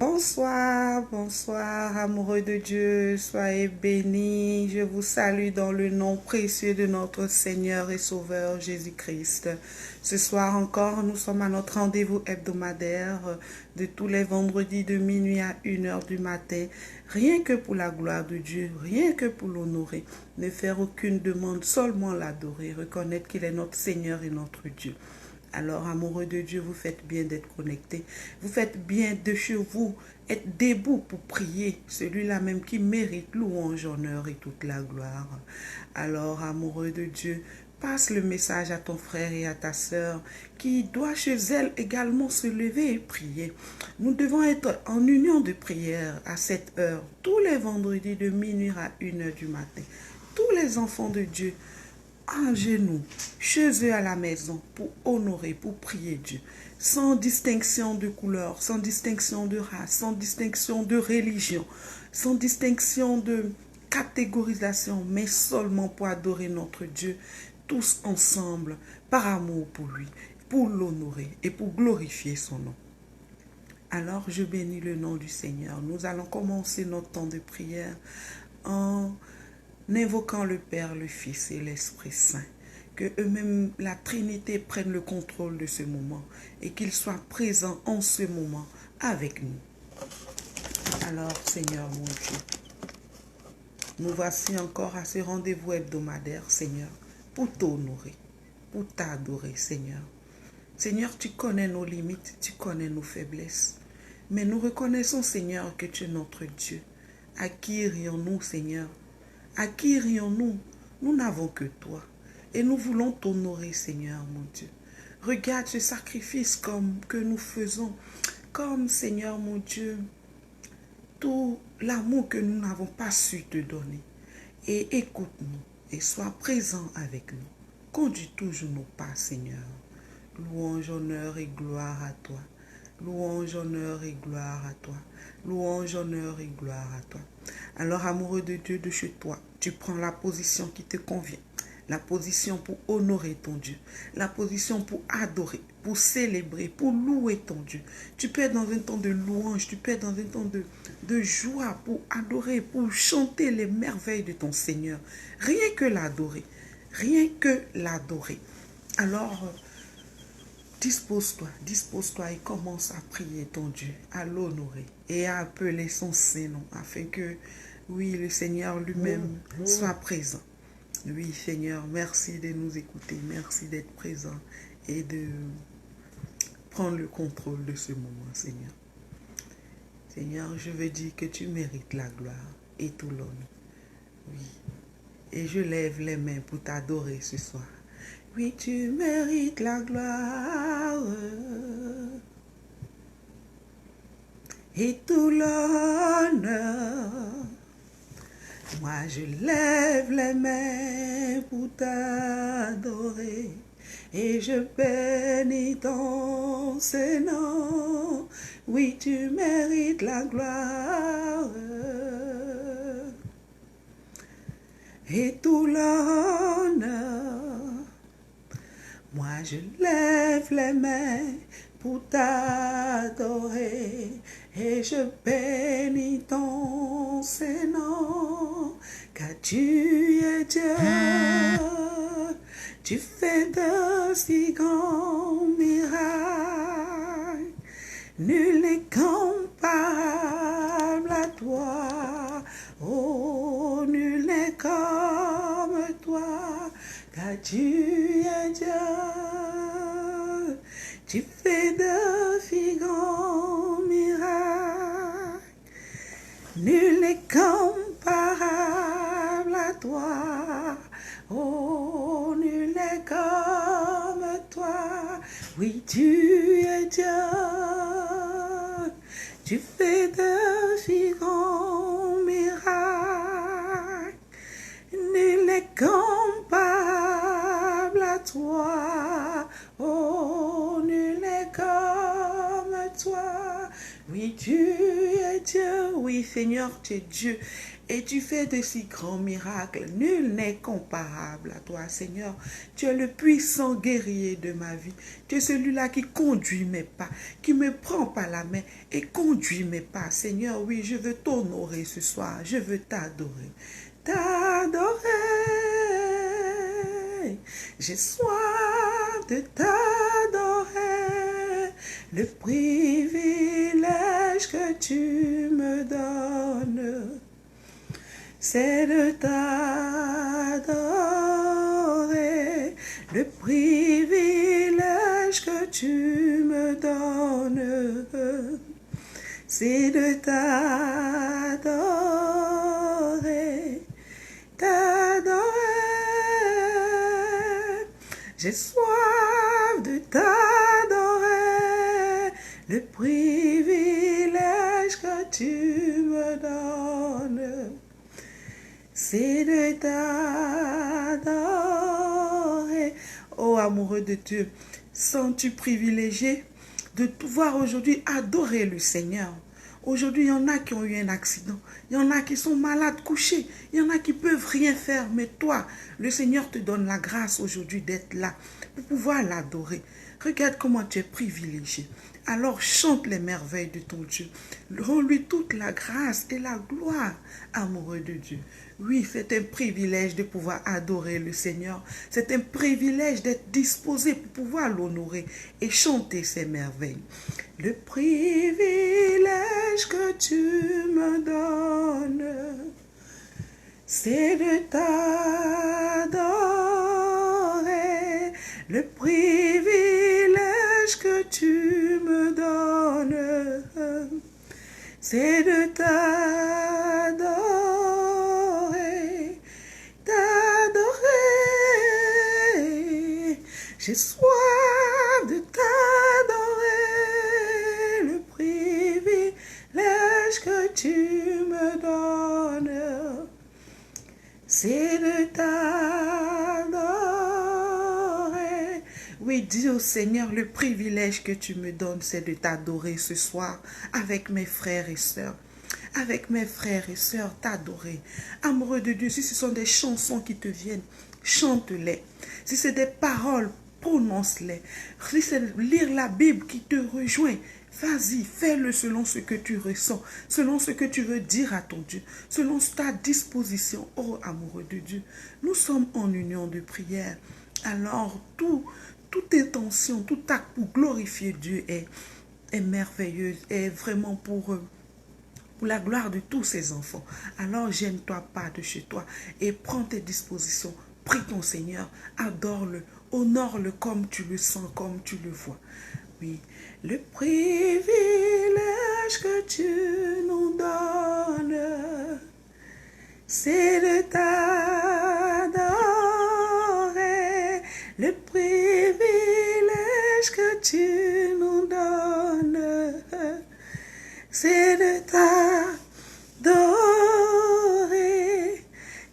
Bonsoir, bonsoir, amoureux de Dieu, soyez bénis. Je vous salue dans le nom précieux de notre Seigneur et Sauveur Jésus-Christ. Ce soir encore, nous sommes à notre rendez-vous hebdomadaire de tous les vendredis de minuit à 1h du matin, rien que pour la gloire de Dieu, rien que pour l'honorer, ne faire aucune demande, seulement l'adorer, reconnaître qu'il est notre Seigneur et notre Dieu. Alors, amoureux de Dieu, vous faites bien d'être connectés. Vous faites bien de chez vous être debout pour prier. Celui-là même qui mérite louange, honneur et toute la gloire. Alors, amoureux de Dieu, passe le message à ton frère et à ta sœur qui doit chez elle également se lever et prier. Nous devons être en union de prière à cette heure, tous les vendredis de minuit à 1h du matin. Tous les enfants de Dieu en genoux, chez eux à la maison, pour honorer, pour prier Dieu, sans distinction de couleur, sans distinction de race, sans distinction de religion, sans distinction de catégorisation, mais seulement pour adorer notre Dieu, tous ensemble, par amour pour lui, pour l'honorer et pour glorifier son nom. Alors je bénis le nom du Seigneur. Nous allons commencer notre temps de prière en invoquant le Père, le Fils et l'Esprit Saint, que eux-mêmes, la Trinité, prenne le contrôle de ce moment et qu'ils soient présents en ce moment avec nous. Alors, Seigneur mon Dieu, nous voici encore à ce rendez-vous hebdomadaire, Seigneur, pour t'honorer, pour t'adorer, Seigneur. Seigneur, tu connais nos limites, tu connais nos faiblesses, mais nous reconnaissons, Seigneur, que tu es notre Dieu. À qui irions-nous, Seigneur? À qui irions-nous? Nous n'avons que toi. Et nous voulons t'honorer, Seigneur, mon Dieu. Regarde ce sacrifice que nous faisons, comme, Seigneur, mon Dieu, tout l'amour que nous n'avons pas su te donner. Et écoute-nous et sois présent avec nous. Conduis toujours nos pas, Seigneur. Louange, honneur et gloire à toi. Louange, honneur et gloire à toi. Louange, honneur et gloire à toi. Alors, amoureux de Dieu, de chez toi, tu prends la position qui te convient. La position pour honorer ton Dieu. La position pour adorer, pour célébrer, pour louer ton Dieu. Tu peux être dans un temps de louange, tu peux être dans un temps de joie pour adorer, pour chanter les merveilles de ton Seigneur. Rien que l'adorer. Rien que l'adorer. Alors, dispose-toi et commence à prier ton Dieu, à l'honorer et à appeler son Saint-Nom afin que, oui, le Seigneur lui-même soit présent. Oui, Seigneur, merci de nous écouter, merci d'être présent et de prendre le contrôle de ce moment, Seigneur. Seigneur, je veux dire que tu mérites la gloire et tout l'honneur. Oui, et je lève les mains pour t'adorer ce soir. Oui, tu mérites la gloire et tout l'honneur. Moi, je lève les mains pour t'adorer et je bénis ton Saint-Nom. Oui, tu mérites la gloire et tout l'honneur. Moi, je lève les mains pour t'adorer et je bénis ton Saint-Nom, car tu es Dieu. Tu fais de si grands miracles, nul n'est comparable à toi. Oh, nul n'est comme toi, car tu es Dieu. Tu fais de si grands miracles, nul n'est comparable à toi. Oh, nul n'est comme toi. Oui, tu es Dieu. Tu fais de si grands miracles, nul n'est comparable à toi. Oh, nul n'est comme toi. Oui, tu es es Dieu. Oui, Seigneur, tu es Dieu. Et tu fais de si grands miracles. Nul n'est comparable à toi, Seigneur. Tu es le puissant guerrier de ma vie. Tu es celui-là qui conduit mes pas, qui me prend par la main et conduit mes pas. Seigneur, oui, je veux t'honorer ce soir. Je veux t'adorer. T'adorer. J'ai soif de t'adorer. Le privilège que tu me donnes, c'est de t'adorer. Le privilège que tu me donnes, c'est de t'adorer. T'adorer. J'ai soif de t'adorer. Le privilège que tu me donnes, c'est de t'adorer. Oh, amoureux de Dieu, sens-tu privilégié de pouvoir aujourd'hui adorer le Seigneur? Aujourd'hui, il y en a qui ont eu un accident. Il y en a qui sont malades, couchés. Il y en a qui ne peuvent rien faire. Mais toi, le Seigneur te donne la grâce aujourd'hui d'être là pour pouvoir l'adorer. Regarde comment tu es privilégié. Alors chante les merveilles de ton Dieu. Rends-lui toute la grâce et la gloire, amoureux de Dieu. Oui, c'est un privilège de pouvoir adorer le Seigneur. C'est un privilège d'être disposé pour pouvoir l'honorer et chanter ses merveilles. Le privilège que tu me donnes, c'est de t'adorer. Le privilège que tu me donnes, c'est de t'adorer. T'adorer. J'ai soif de t'adorer. Le privilège que tu me donnes, c'est de t'adorer. Oui, dis au Seigneur, le privilège que tu me donnes, c'est de t'adorer ce soir avec mes frères et sœurs. Avec mes frères et sœurs, t'adorer. Amoureux de Dieu, si ce sont des chansons qui te viennent, chante-les. Si c'est des paroles, prononce-les. Si c'est lire la Bible qui te rejoint, vas-y, fais-le selon ce que tu ressens, selon ce que tu veux dire à ton Dieu, selon ta disposition. Oh, amoureux de Dieu, nous sommes en union de prière. Alors, toute intention, tout acte pour glorifier Dieu est merveilleuse, est vraiment pour la gloire de tous ses enfants. Alors, gêne-toi pas de chez toi et prends tes dispositions. Prie ton Seigneur, adore-le, honore-le comme tu le sens, comme tu le vois. Oui, le privilège que tu nous donnes, c'est de t'adorer. Le privilège que tu nous donnes, c'est de t'adorer.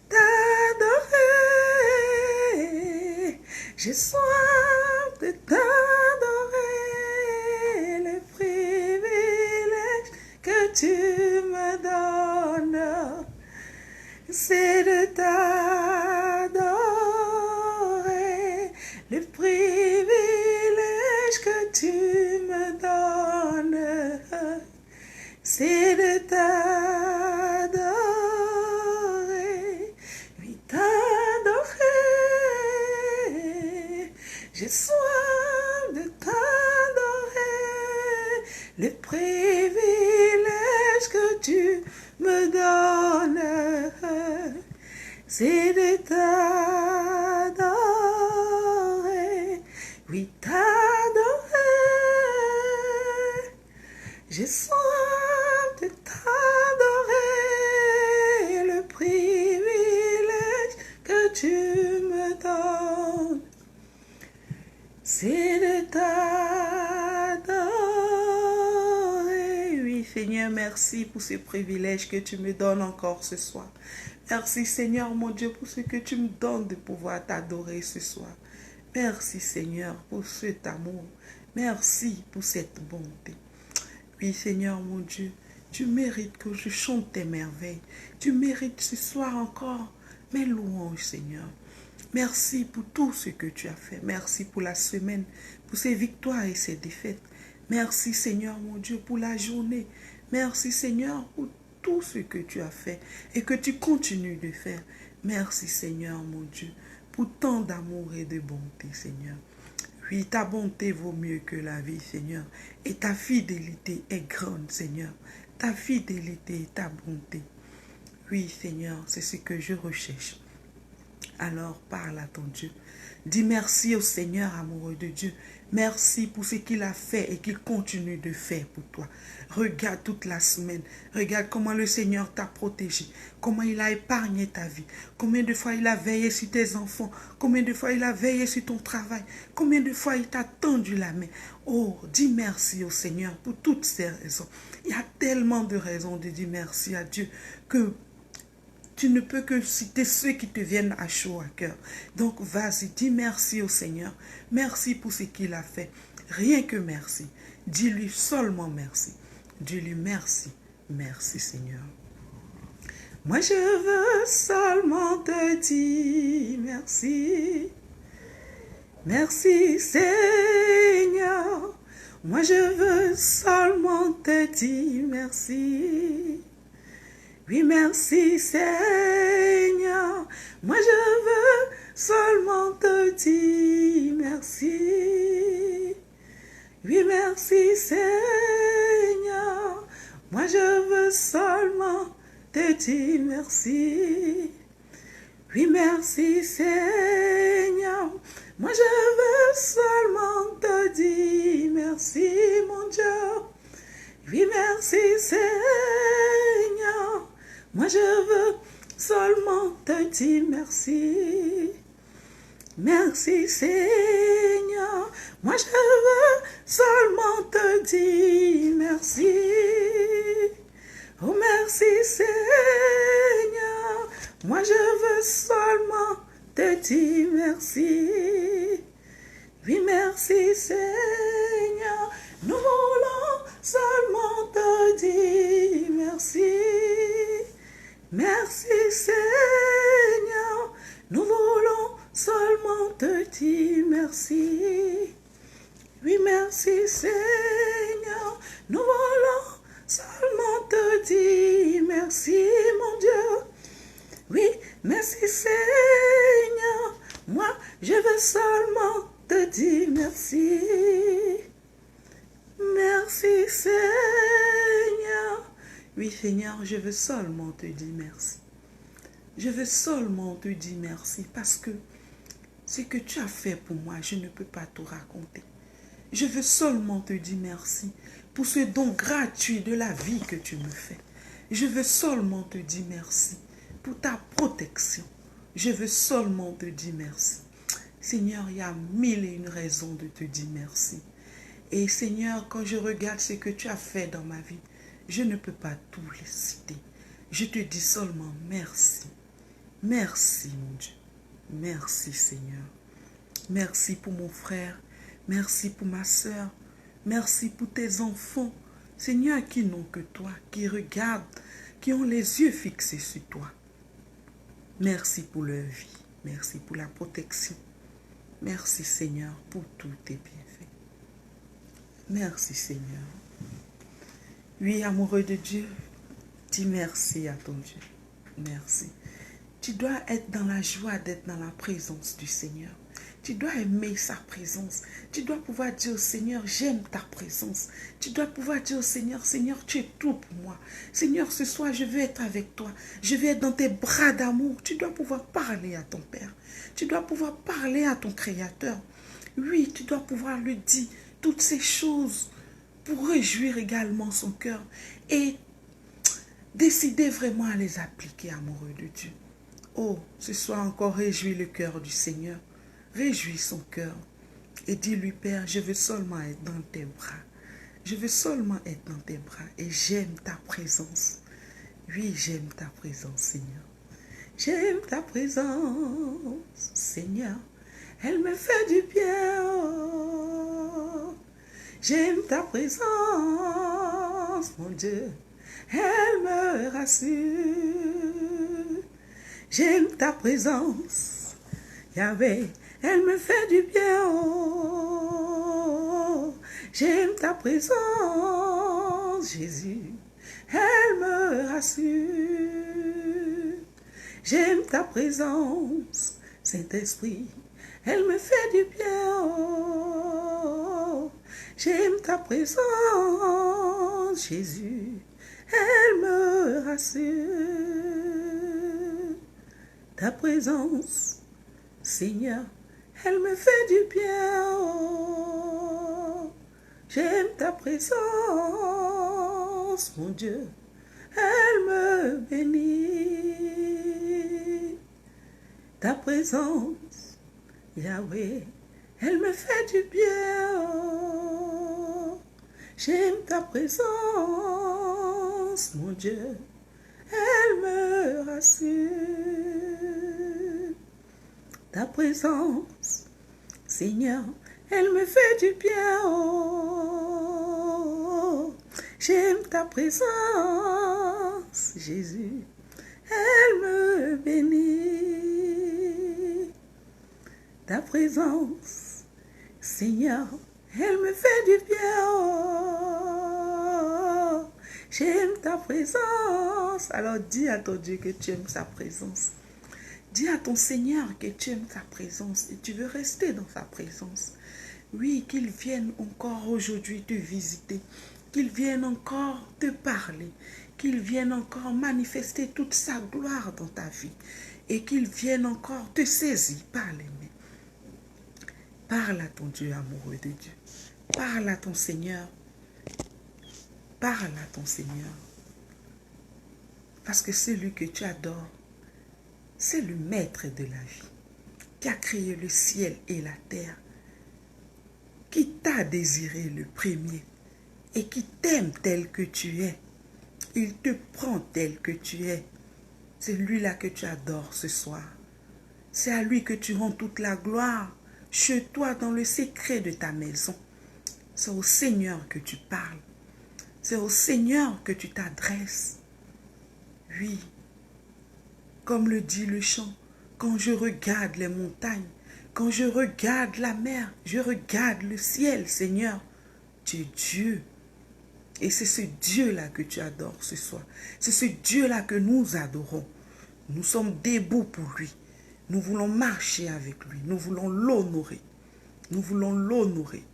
T'adorer. J'ai soif de t'adorer. Le privilège que tu me donnes, c'est de t'adorer. Le privilège que tu me donnes, c'est de t'adorer. Oui, t'adorer. J'ai soif de t'adorer. Le privilège que tu me donnes, c'est de t'adorer. Oui, t'adorer. J'ai soif de t'adorer. Le privilège que tu me donnes, c'est de t'adorer. Oui, Seigneur, merci pour ce privilège que tu me donnes encore ce soir. Merci, Seigneur, mon Dieu, pour ce que tu me donnes de pouvoir t'adorer ce soir. Merci, Seigneur, pour cet amour. Merci pour cette bonté. Oui, Seigneur, mon Dieu, Tu mérites que je chante tes merveilles. Tu mérites ce soir encore mes louanges, Seigneur. Merci pour tout ce que tu as fait. Merci pour la semaine, pour ces victoires et ces défaites. Merci, Seigneur, mon Dieu, pour la journée. Merci, Seigneur, pour tout ce que tu as fait et que tu continues de faire. Merci, Seigneur, mon Dieu, pour tant d'amour et de bonté, Seigneur. Oui, ta bonté vaut mieux que la vie, Seigneur. Et ta fidélité est grande, Seigneur. Ta fidélité et ta bonté. Oui, Seigneur, c'est ce que je recherche. Alors parle à ton Dieu. Dis merci au Seigneur amoureux de Dieu. Merci pour ce qu'il a fait et qu'il continue de faire pour toi. Regarde toute la semaine. Regarde comment le Seigneur t'a protégé. Comment il a épargné ta vie. Combien de fois il a veillé sur tes enfants. Combien de fois il a veillé sur ton travail. Combien de fois il t'a tendu la main. Oh, dis merci au Seigneur pour toutes ces raisons. Il y a tellement de raisons de dire merci à Dieu que tu ne peux que citer ceux qui te viennent à chaud à cœur. Donc, vas-y, dis merci au Seigneur. Merci pour ce qu'il a fait. Rien que merci. Dis-lui seulement merci. Dis-lui merci. Merci, Seigneur. Moi, je veux seulement te dire merci. Merci, Seigneur. Moi, je veux seulement te dire merci. Oui, merci Seigneur, moi je veux seulement te dire merci. Oui, merci Seigneur, moi je veux seulement te dire merci. Oui, merci Seigneur, moi je veux seulement te dire merci, mon Dieu. Oui, merci Seigneur. Moi, je veux seulement te dire merci. Merci Seigneur. Moi, je veux seulement te dire merci. Oh, merci Seigneur. Moi, je veux seulement te dire merci. Oui, merci Seigneur. Nous voulons seulement te dire merci. Merci Seigneur, nous voulons seulement te dire merci. Oui, merci Seigneur, nous voulons seulement te dire merci, mon Dieu. Oui, merci Seigneur, moi je veux seulement te dire merci. Merci Seigneur. Oui, Seigneur, je veux seulement te dire merci. Je veux seulement te dire merci parce que ce que tu as fait pour moi, je ne peux pas te raconter. Je veux seulement te dire merci pour ce don gratuit de la vie que tu me fais. Je veux seulement te dire merci pour ta protection. Je veux seulement te dire merci. Seigneur, il y a mille et une raisons de te dire merci. Et Seigneur, quand je regarde ce que tu as fait dans ma vie, je ne peux pas tout les citer. Je te dis seulement merci. Merci, mon Dieu. Merci, Seigneur. Merci pour mon frère. Merci pour ma soeur. Merci pour tes enfants. Seigneur, qui n'ont que toi, qui regardent, qui ont les yeux fixés sur toi. Merci pour leur vie. Merci pour la protection. Merci, Seigneur, pour tous tes bienfaits. Merci, Seigneur. Oui, amoureux de Dieu, dis merci à ton Dieu. Merci. Tu dois être dans la joie d'être dans la présence du Seigneur. Tu dois aimer sa présence. Tu dois pouvoir dire au Seigneur, j'aime ta présence. Tu dois pouvoir dire au Seigneur, Seigneur, tu es tout pour moi. Seigneur, ce soir, je veux être avec toi. Je veux être dans tes bras d'amour. Tu dois pouvoir parler à ton Père. Tu dois pouvoir parler à ton Créateur. Oui, tu dois pouvoir lui dire toutes ces choses pour réjouir également son cœur et décider vraiment à les appliquer, amoureux de Dieu. Oh, ce soir encore, réjouis le cœur du Seigneur. Réjouis son cœur et dis-lui, Père, je veux seulement être dans tes bras. Je veux seulement être dans tes bras et j'aime ta présence. Oui, j'aime ta présence, Seigneur. J'aime ta présence, Seigneur. Elle me fait du bien. Oh. J'aime ta présence, mon Dieu. elle me rassure. J'aime ta présence, Yahweh, elle me fait du bien. Oh, j'aime ta présence, Jésus, elle me rassure. J'aime ta présence, Saint-Esprit, elle me fait du bien. Oh, j'aime ta présence, Jésus, elle me rassure. Ta présence, Seigneur, elle me fait du bien. Oh, j'aime ta présence, mon Dieu, elle me bénit. Ta présence, Yahweh, elle me fait du bien. Oh, j'aime ta présence, mon Dieu, elle me rassure. Ta présence, Seigneur, elle me fait du bien. Oh, j'aime ta présence, Jésus, elle me bénit. Ta présence, Seigneur, elle me fait du bien. Oh, j'aime ta présence. Alors dis à ton Dieu que tu aimes sa présence. Dis à ton Seigneur que tu aimes sa présence et tu veux rester dans sa présence. Oui, qu'il vienne encore aujourd'hui te visiter, qu'il vienne encore te parler, qu'il vienne encore manifester toute sa gloire dans ta vie et qu'il vienne encore te saisir par les mains. Parle à ton Dieu amoureux de Dieu. Parle à ton Seigneur. Parle à ton Seigneur. Parce que celui que tu adores, c'est le maître de la vie, qui a créé le ciel et la terre, qui t'a désiré le premier et qui t'aime tel que tu es. Il te prend tel que tu es. C'est lui-là que tu adores ce soir. C'est à lui que tu rends toute la gloire, chez toi dans le secret de ta maison. C'est au Seigneur que tu parles. C'est au Seigneur que tu t'adresses. Oui. Comme le dit le chant, quand je regarde les montagnes, quand je regarde la mer, je regarde le ciel, Seigneur, tu es Dieu. Et c'est ce Dieu-là que tu adores ce soir. C'est ce Dieu-là que nous adorons. Nous sommes debout pour lui. Nous voulons marcher avec lui. Nous voulons l'honorer. Nous voulons l'honorer.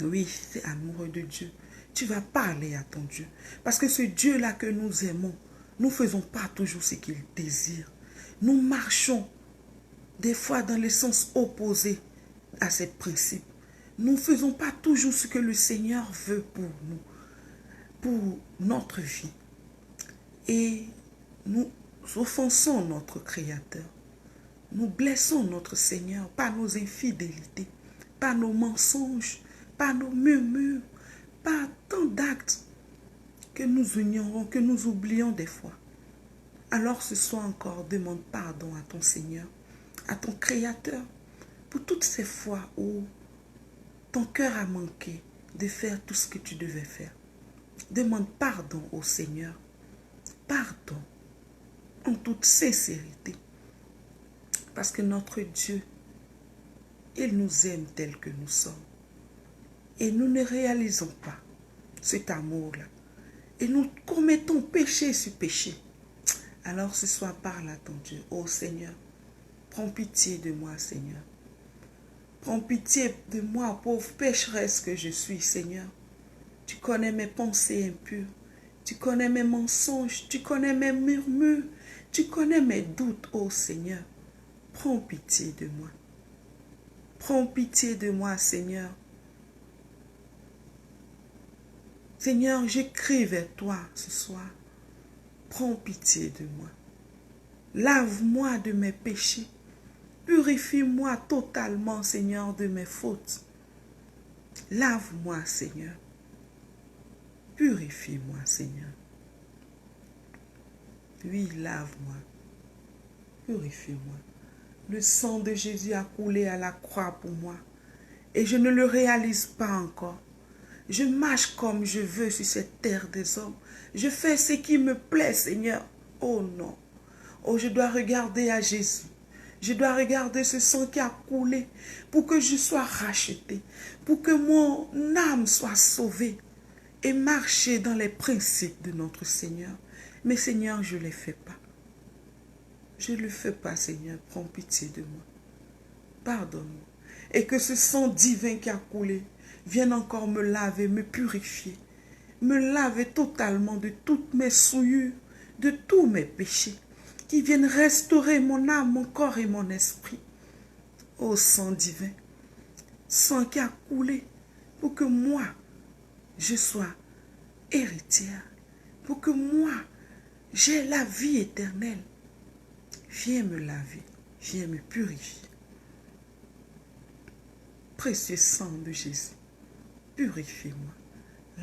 Oui, c'est amoureux de Dieu. Tu vas parler à ton Dieu. Parce que ce Dieu-là que nous aimons, nous ne faisons pas toujours ce qu'il désire. Nous marchons des fois dans le sens opposé à ces principes. Nous ne faisons pas toujours ce que le Seigneur veut pour nous, pour notre vie. Et nous offensons notre Créateur. Nous blessons notre Seigneur par nos infidélités, par nos mensonges, par nos murmures, par tant d'actes que nous ignorons, que nous oublions des fois. Alors ce soir encore, demande pardon à ton Seigneur, à ton Créateur, pour toutes ces fois où ton cœur a manqué de faire tout ce que tu devais faire. Demande pardon au Seigneur. Pardon en toute sincérité. Parce que notre Dieu, il nous aime tel que nous sommes. Et nous ne réalisons pas cet amour-là. Et nous commettons péché sur péché. Alors ce soir, parle à ton Dieu. Oh Seigneur, prends pitié de moi, Seigneur. Prends pitié de moi, pauvre pécheresse que je suis, Seigneur. Tu connais mes pensées impures. Tu connais mes mensonges. Tu connais mes murmures. Tu connais mes doutes, oh Seigneur. Prends pitié de moi. Prends pitié de moi, Seigneur. Seigneur, j'écris vers toi ce soir. Prends pitié de moi. Lave-moi de mes péchés. Purifie-moi totalement, Seigneur, de mes fautes. Lave-moi, Seigneur. Purifie-moi, Seigneur. Oui, lave-moi. Purifie-moi. Le sang de Jésus a coulé à la croix pour moi. Et je ne le réalise pas encore. Je marche comme je veux sur cette terre des hommes. Je fais ce qui me plaît, Seigneur. Oh non. Oh, je dois regarder à Jésus. Je dois regarder ce sang qui a coulé pour que je sois racheté, pour que mon âme soit sauvée et marcher dans les principes de notre Seigneur. Mais Seigneur, je ne les fais pas. Je ne le fais pas, Seigneur. Prends pitié de moi. Pardonne-moi. Et que ce sang divin qui a coulé vienne encore me laver, me purifier, me laver totalement de toutes mes souillures, de tous mes péchés, qui viennent restaurer mon âme, mon corps et mon esprit. Ô sang divin, sang qui a coulé pour que moi, je sois héritière, pour que moi, j'ai la vie éternelle. Viens me laver, viens me purifier. Précieux sang de Jésus, purifie-moi,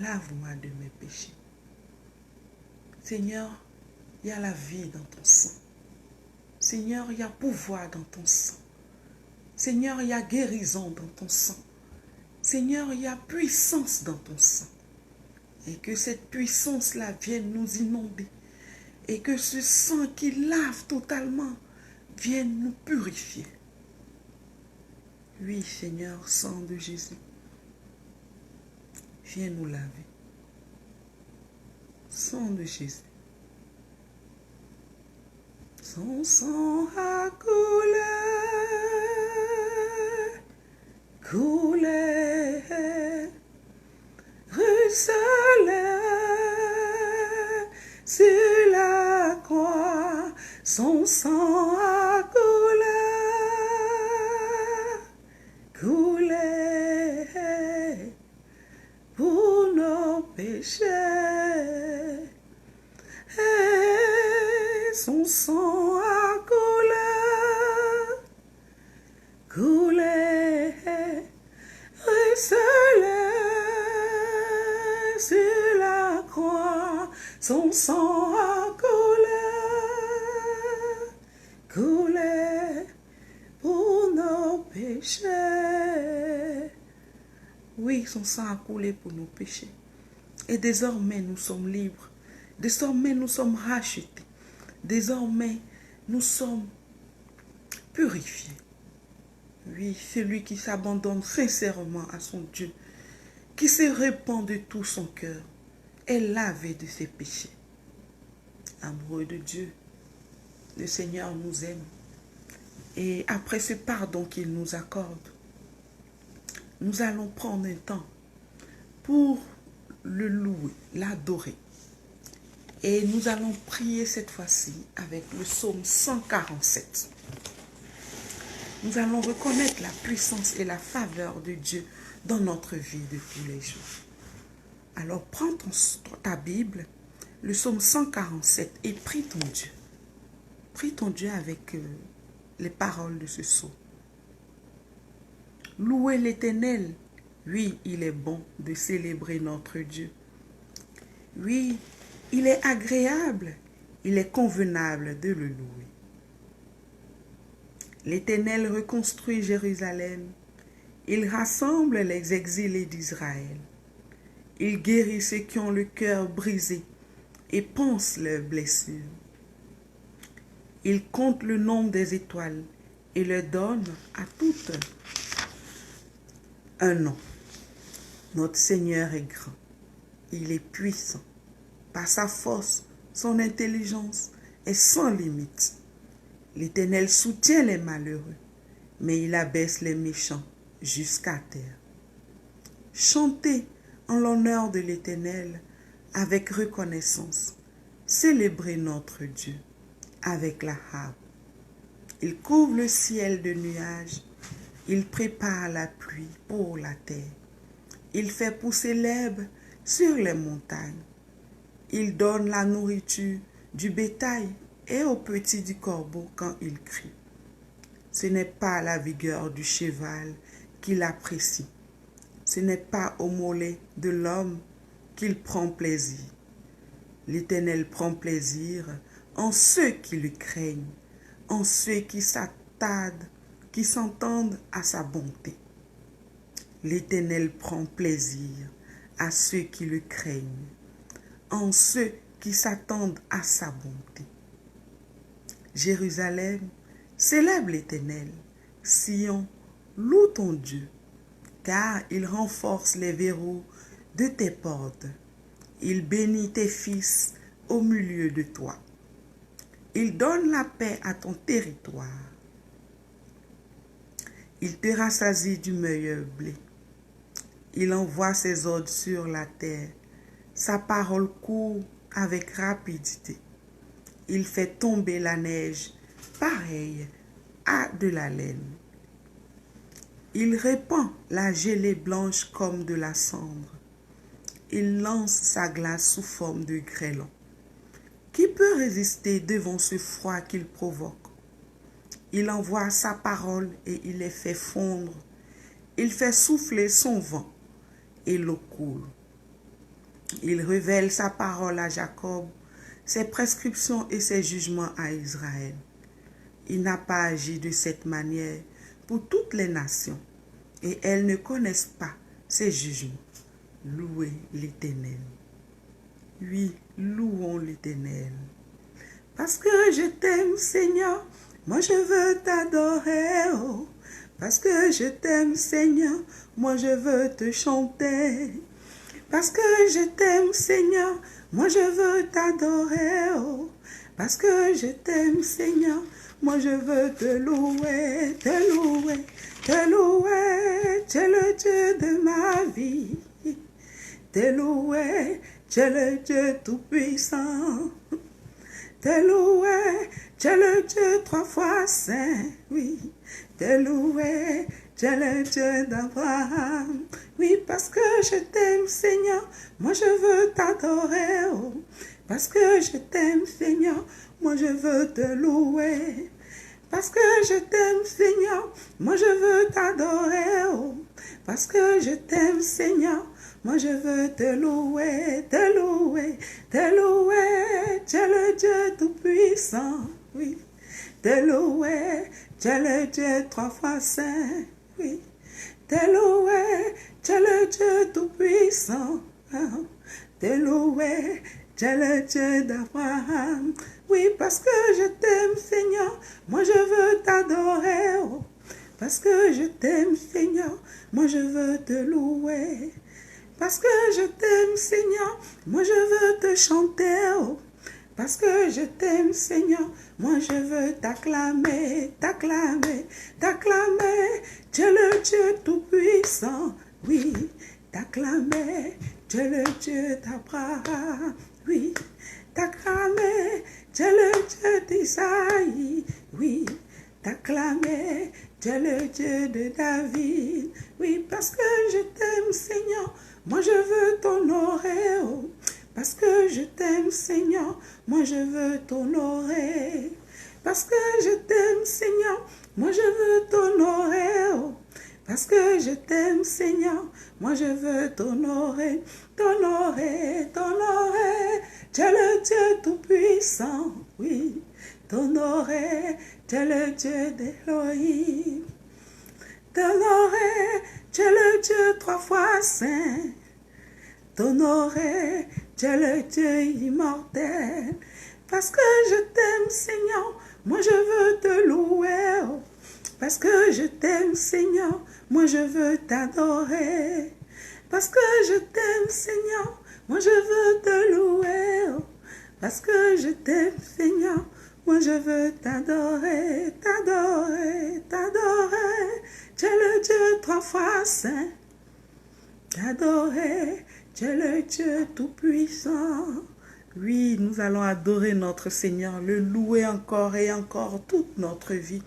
lave-moi de mes péchés. Seigneur, il y a la vie dans ton sang. Seigneur, il y a pouvoir dans ton sang. Seigneur, il y a guérison dans ton sang. Seigneur, il y a puissance dans ton sang. Et que cette puissance-là vienne nous inonder. Et que ce sang qui lave totalement vienne nous purifier. Oui, Seigneur, sang de Jésus, viens nous laver. Sang de Jésus. Son sang a coulé, coulé, ruisselé sur la croix. Son sang a coulé, coulé pour nos péchés. Et son sang a coulé, coulé, ruisselé sur la croix. Son sang a coulé, coulé pour nos péchés. Oui, son sang a coulé pour nos péchés. Et désormais, nous sommes libres. Désormais, nous sommes rachetés. Désormais, nous sommes purifiés. Oui, celui qui s'abandonne sincèrement à son Dieu, qui se répand de tout son cœur, est lavé de ses péchés. Amoureux de Dieu, le Seigneur nous aime. Et après ce pardon qu'il nous accorde, nous allons prendre un temps pour le louer, l'adorer. Et nous allons prier cette fois-ci avec le psaume 147. Nous allons reconnaître la puissance et la faveur de Dieu dans notre vie de tous les jours. Alors prends ta Bible, le psaume 147 et prie ton Dieu. Prie ton Dieu avec les paroles de ce psaume. Louez l'Éternel. Oui, il est bon de célébrer notre Dieu. Oui, il est agréable, il est convenable de le louer. L'Éternel reconstruit Jérusalem. Il rassemble les exilés d'Israël. Il guérit ceux qui ont le cœur brisé et pense leurs blessures. Il compte le nombre des étoiles et leur donne à toutes un nom. Notre Seigneur est grand. Il est puissant. Par sa force, son intelligence est sans limite. L'Éternel soutient les malheureux, mais il abaisse les méchants jusqu'à terre. Chantez en l'honneur de l'Éternel avec reconnaissance. Célébrez notre Dieu avec la harpe. Il couvre le ciel de nuages. Il prépare la pluie pour la terre. Il fait pousser l'herbe sur les montagnes. Il donne la nourriture du bétail et aux petits du corbeau quand il crie. Ce n'est pas la vigueur du cheval qu'il apprécie. Ce n'est pas au mollet de l'homme qu'il prend plaisir. L'Éternel prend plaisir en ceux qui le craignent, en ceux qui s'attardent, qui s'entendent à sa bonté. L'Éternel prend plaisir à ceux qui le craignent, en ceux qui s'attendent à sa bonté. Jérusalem, célèbre l'Éternel. Sion, loue ton Dieu, car il renforce les verrous de tes portes. Il bénit tes fils au milieu de toi. Il donne la paix à ton territoire. Il te rassasie du meilleur blé. Il envoie ses ordres sur la terre. Sa parole court avec rapidité. Il fait tomber la neige pareille à de la laine. Il répand la gelée blanche comme de la cendre. Il lance sa glace sous forme de grêlon. Qui peut résister devant ce froid qu'il provoque? Il envoie sa parole et il les fait fondre. Il fait souffler son vent et l'eau coule. Il révèle sa parole à Jacob, ses prescriptions et ses jugements à Israël. Il n'a pas agi de cette manière pour toutes les nations, et elles ne connaissent pas ses jugements. Louez l'Éternel. Oui, louons l'Éternel. Parce que je t'aime, Seigneur, moi je veux t'adorer. Oh. Parce que je t'aime, Seigneur, moi je veux te chanter. Parce que je t'aime, Seigneur, moi je veux t'adorer. Oh. Parce que je t'aime, Seigneur, moi je veux te louer, te louer, te louer. Tu es le Dieu de ma vie. Te louer, tu es le Dieu tout-puissant. Te louer, tu es le Dieu trois fois saint, oui. Te louer, tu es le Dieu d'Abraham. Oui, parce que je t'aime, Seigneur, moi je veux t'adorer. Oh. Parce que je t'aime, Seigneur, moi je veux te louer. Parce que je t'aime, Seigneur, moi je veux t'adorer. Oh. Parce que je t'aime, Seigneur, moi je veux te louer, te louer, te louer. Tu es le Dieu tout-puissant, oui. Te louer, tu es le Dieu trois fois saint, oui. Te louer, tu es le Dieu tout-puissant. Te louer, tu es le Dieu d'Abraham. Oui, parce que je t'aime, Seigneur, moi je veux t'adorer. Oh. Parce que je t'aime, Seigneur, moi je veux te louer. Parce que je t'aime, Seigneur, moi je veux te chanter. Oh. Parce que je t'aime, Seigneur, moi je veux t'acclamer, t'acclamer, t'acclamer. Tu es le Dieu tout-puissant, oui. T'acclamer, tu es le Dieu d'Abraham, oui. T'acclamer, tu es le Dieu d'Isaïe, oui. T'acclamer, tu es le Dieu de David, oui. Parce que je t'aime, Seigneur, moi je veux t'honorer, oh. Parce que je t'aime, Seigneur, moi je veux t'honorer. Parce que je t'aime, Seigneur, moi je veux t'honorer. Oh. Parce que je t'aime, Seigneur, moi je veux t'honorer, t'honorer, t'honorer. Tu es le Dieu tout-puissant, oui. T'honorer, tu es le Dieu d'Élohim. T'honorer, tu es le Dieu trois fois saint. T'honorer, tu es le Dieu immortel. Parce que je t'aime, Seigneur, moi je veux te louer. Oh. Parce que je t'aime, Seigneur, moi je veux t'adorer. Parce que je t'aime, Seigneur, moi je veux te louer. Oh. Parce que je t'aime, Seigneur, moi je veux t'adorer, t'adorer, t'adorer. Tu es le Dieu trois fois saint. T'adorer, tu es le Dieu tout-puissant. Oui, nous allons adorer notre Seigneur, le louer encore et encore toute notre vie.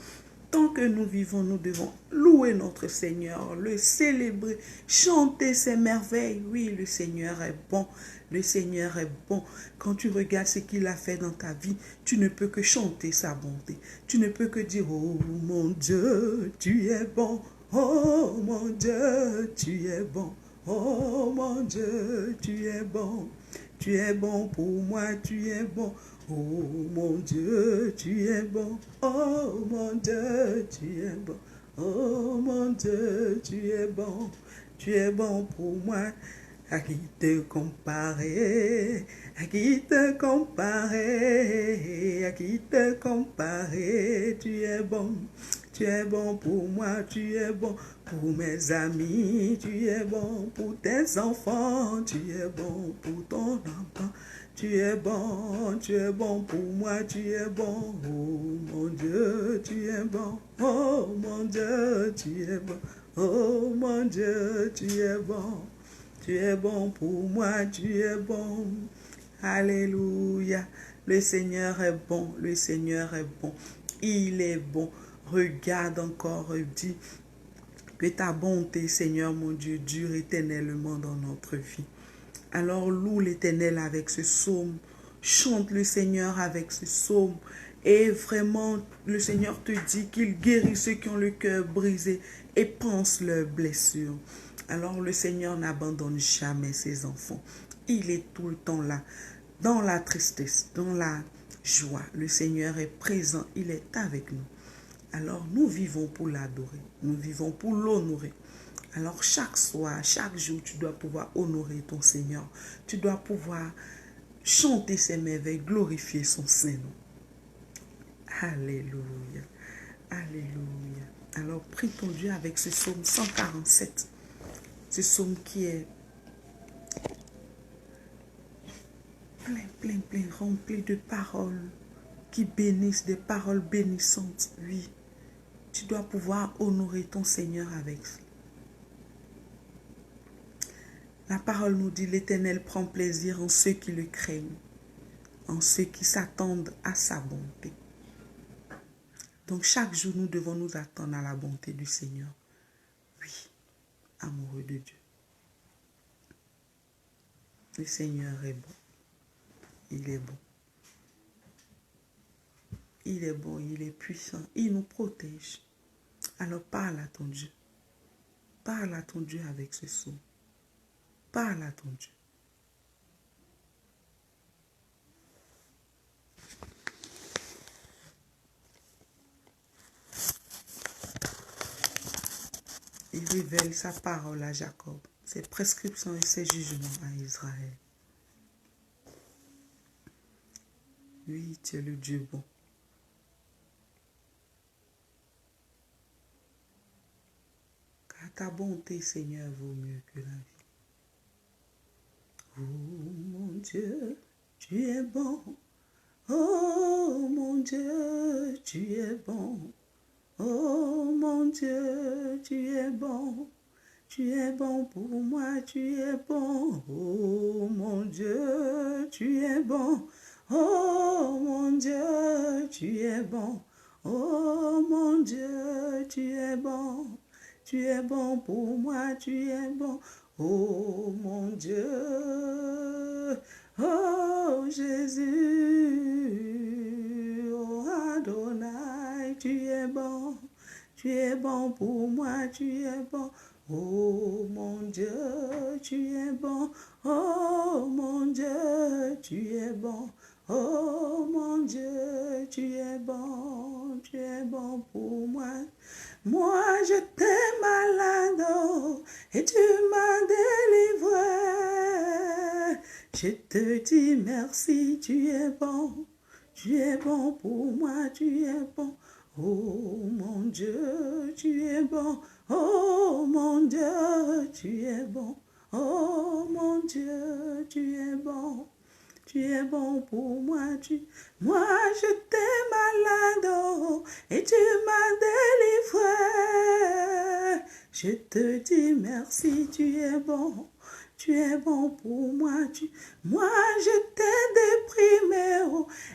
Tant que nous vivons, nous devons louer notre Seigneur, le célébrer, chanter ses merveilles. Oui, le Seigneur est bon, le Seigneur est bon. Quand tu regardes ce qu'il a fait dans ta vie, tu ne peux que chanter sa bonté. Tu ne peux que dire, oh mon Dieu, tu es bon. Oh mon Dieu, tu es bon. Oh mon Dieu, tu es bon. Tu es bon pour moi, tu es bon. Oh mon Dieu, tu es bon. Oh mon Dieu, tu es bon. Oh mon Dieu, tu es bon. Tu es bon pour moi. À qui te comparer? À qui te comparer? À qui te comparer? Tu es bon. Tu es bon pour moi, tu es bon pour mes amis, tu es bon pour tes enfants, tu es bon pour ton enfant. Tu es bon pour moi, tu es bon. Oh mon Dieu, tu es bon. Oh mon Dieu, tu es bon. Oh mon Dieu, tu es bon. Tu es bon pour moi, tu es bon. Alléluia. Le Seigneur est bon, le Seigneur est bon. Il est bon. Regarde encore, dis que ta bonté, Seigneur mon Dieu, dure éternellement dans notre vie. Alors loue l'Éternel avec ce psaume. Chante le Seigneur avec ce psaume. Et vraiment, le Seigneur te dit qu'il guérit ceux qui ont le cœur brisé et pense leurs blessures. Alors le Seigneur n'abandonne jamais ses enfants. Il est tout le temps là, dans la tristesse, dans la joie. Le Seigneur est présent, il est avec nous. Alors nous vivons pour l'adorer, nous vivons pour l'honorer. Alors chaque soir, chaque jour, tu dois pouvoir honorer ton Seigneur. Tu dois pouvoir chanter ses merveilles, glorifier son Saint-Nom. Alléluia, alléluia. Alors prie ton Dieu avec ce psaume 147. Ce psaume qui est plein, rempli de paroles qui bénissent, des paroles bénissantes. Oui, tu dois pouvoir honorer ton Seigneur avec ça. La parole nous dit, l'Éternel prend plaisir en ceux qui le craignent, en ceux qui s'attendent à sa bonté. Donc chaque jour, nous devons nous attendre à la bonté du Seigneur. Oui, amoureux de Dieu. Le Seigneur est bon. Il est bon. Il est bon, il est puissant. Il nous protège. Alors parle à ton Dieu. Parle à ton Dieu avec ce son. Parle à ton Dieu. Il révèle sa parole à Jacob, ses prescriptions et ses jugements à Israël. Oui, tu es le Dieu bon. Car ta bonté, Seigneur, vaut mieux que la vie. Oh mon Dieu, tu es bon. Oh mon Dieu, tu es bon. Oh mon Dieu, tu es bon. Tu es bon pour moi, tu es bon. Oh mon Dieu, tu es bon. Oh mon Dieu, tu es bon. Oh mon Dieu, tu es bon. Tu es bon pour moi, tu es bon. Oh mon Dieu. Oh Jésus. Oh Adonai, tu es bon. Tu es bon pour moi, tu es bon. Oh mon Dieu, tu es bon. Oh mon Dieu, tu es bon. Oh mon Dieu, tu es bon. Tu es bon pour moi. Moi, j'étais malade et tu m'as délivré. Je te dis merci, tu es bon. Tu es bon pour moi, tu es bon. Oh mon Dieu, tu es bon. Oh mon Dieu, tu es bon. Oh mon Dieu, tu es bon. Tu es bon pour moi. Moi, j'étais malade et tu m'as délivré. Je te dis merci, tu es bon. Tu es bon pour moi. Moi, j'étais déprimé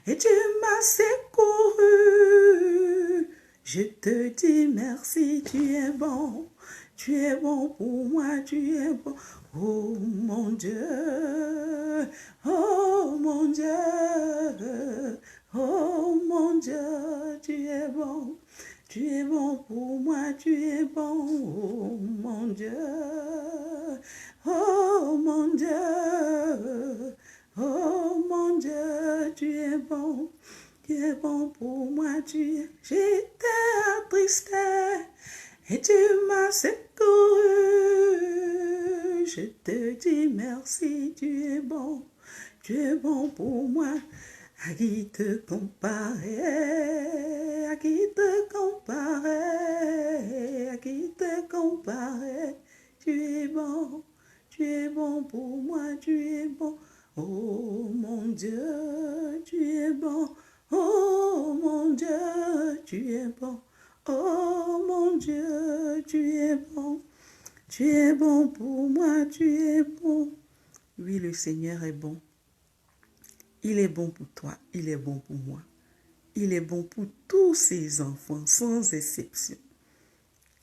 et tu m'as secouru. Je te dis merci, tu es bon. Tu es bon pour moi, tu es bon. Oh mon Dieu, oh mon Dieu, oh mon Dieu, tu es bon. Tu es bon pour moi, tu es bon, oh mon Dieu, oh mon Dieu, oh mon Dieu, tu es bon. Tu es bon pour moi, j'étais attristé et tu m'as secouru. je te dis merci, tu es bon pour moi. À qui te comparer, à qui te comparer, à qui te comparer, tu es bon pour moi, tu es bon. Oh mon Dieu, tu es bon. Oh mon Dieu, tu es bon. Oh mon Dieu, tu es bon. Tu es bon pour moi, tu es bon. Oui, le Seigneur est bon. Il est bon pour toi, il est bon pour moi. Il est bon pour tous ses enfants, sans exception.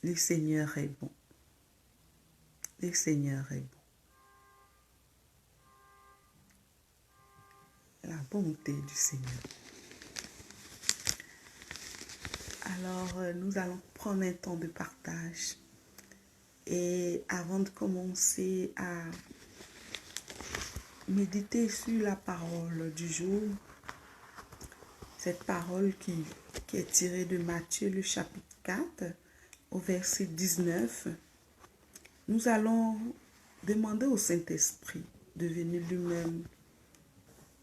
Le Seigneur est bon. Le Seigneur est bon. La bonté du Seigneur. Alors, nous allons prendre un temps de partage. Et avant de commencer à méditer sur la parole du jour, cette parole qui est tirée de Matthieu, le chapitre 4, au verset 19, nous allons demander au Saint-Esprit de venir lui-même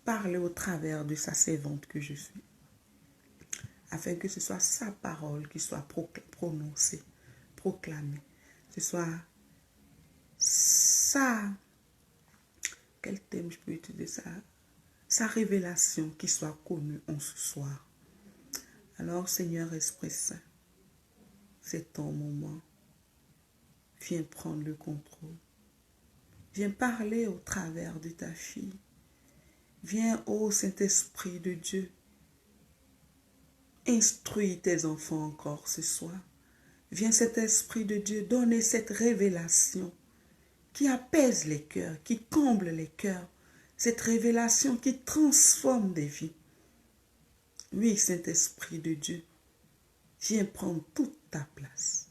parler au travers de sa servante que je suis, afin que ce soit sa parole qui soit prononcée, proclamée. Ce soit quel thème je peux utiliser ça? Sa révélation qui soit connue en ce soir. Alors, Seigneur Esprit Saint, c'est ton moment. Viens prendre le contrôle. Viens parler au travers de ta fille. Viens, ô Saint-Esprit de Dieu, instruis tes enfants encore ce soir. Viens, cet Esprit de Dieu, donner cette révélation qui apaise les cœurs, qui comble les cœurs. Cette révélation qui transforme des vies. Oui, Saint-Esprit de Dieu, viens prendre toute ta place.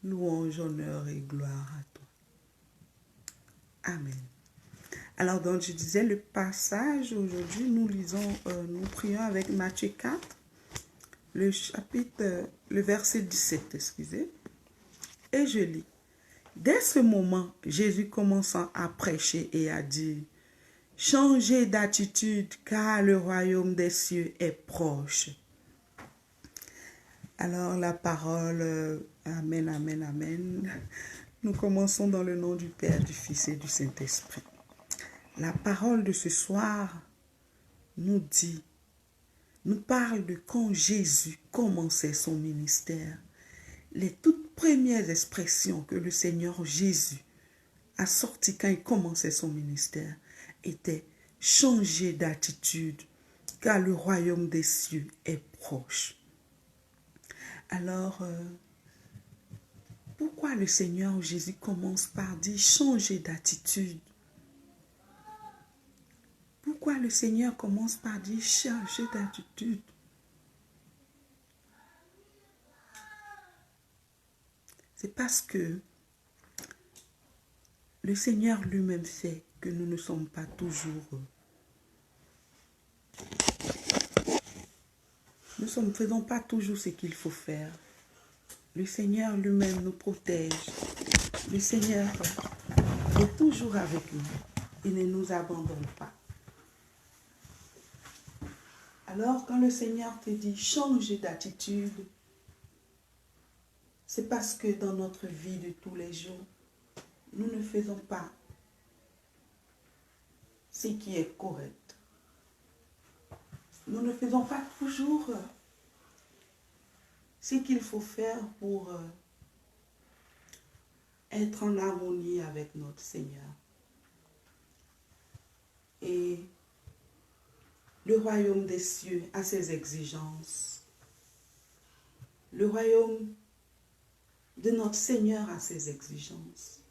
Louange, honneur et gloire à toi. Amen. Alors, donc, je disais, le passage, aujourd'hui, nous prions avec Matthieu 4, le verset 17, excusez. Et je lis. Dès ce moment, Jésus commençant à prêcher et à dire, « Changez d'attitude, car le royaume des cieux est proche. » Alors, la parole, Amen, Amen, Amen. Nous commençons dans le nom du Père, du Fils et du Saint-Esprit. La parole de ce soir nous parle de quand Jésus commençait son ministère. Les toutes premières expressions que le Seigneur Jésus a sorties quand il commençait son ministère étaient « changer d'attitude, car le royaume des cieux est proche ». Alors, pourquoi le Seigneur Jésus commence par dire « changer d'attitude » ? Pourquoi le Seigneur commence par dire « changer d'attitude » ? C'est parce que le Seigneur lui-même sait que nous ne sommes pas toujours... Nous ne faisons pas toujours ce qu'il faut faire. Le Seigneur lui-même nous protège. Le Seigneur est toujours avec nous. Il ne nous abandonne pas. Alors, quand le Seigneur te dit « changer d'attitude », c'est parce que dans notre vie de tous les jours, nous ne faisons pas ce qui est correct. Nous ne faisons pas toujours ce qu'il faut faire pour être en harmonie avec notre Seigneur. Et le royaume des cieux a ses exigences. Le royaume de notre Seigneur a ses exigences.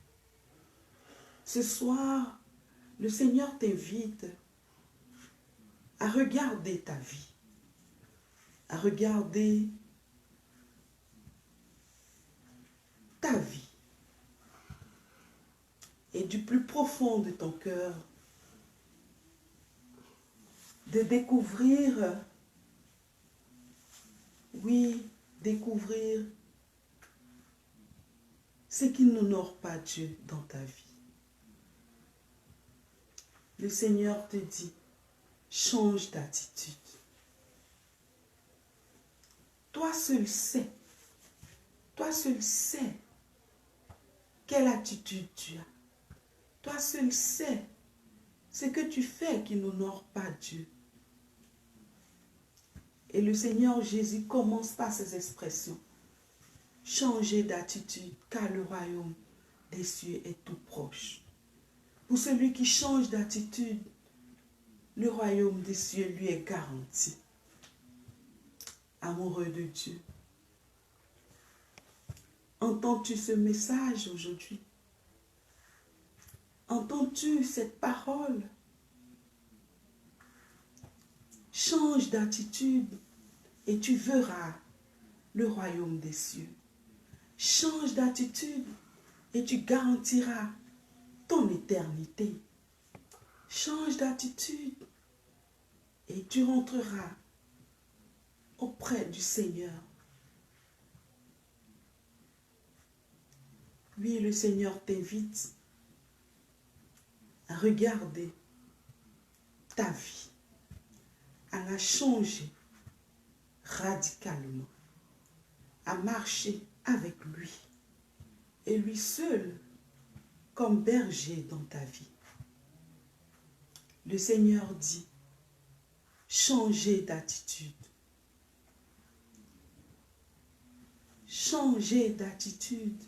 Ce soir, le Seigneur t'invite à regarder ta vie, à regarder ta vie. Et du plus profond de ton cœur, de découvrir, découvrir ce qui n'honore pas Dieu dans ta vie. Le Seigneur te dit, change d'attitude. Toi seul sais quelle attitude tu as. Toi seul sais ce que tu fais qui n'honore pas Dieu. Et le Seigneur Jésus commence par ces expressions. Changer d'attitude, car le royaume des cieux est tout proche. Pour celui qui change d'attitude, le royaume des cieux lui est garanti. Amoureux de Dieu, entends-tu ce message aujourd'hui? Entends-tu cette parole? Change d'attitude et tu verras le royaume des cieux. Change d'attitude et tu garantiras ton éternité. Change d'attitude et tu rentreras auprès du Seigneur. Oui, le Seigneur t'invite à regarder ta vie, à la changer radicalement, à marcher avec lui et lui seul comme berger dans ta vie. Le Seigneur dit, changez d'attitude. Changez d'attitude.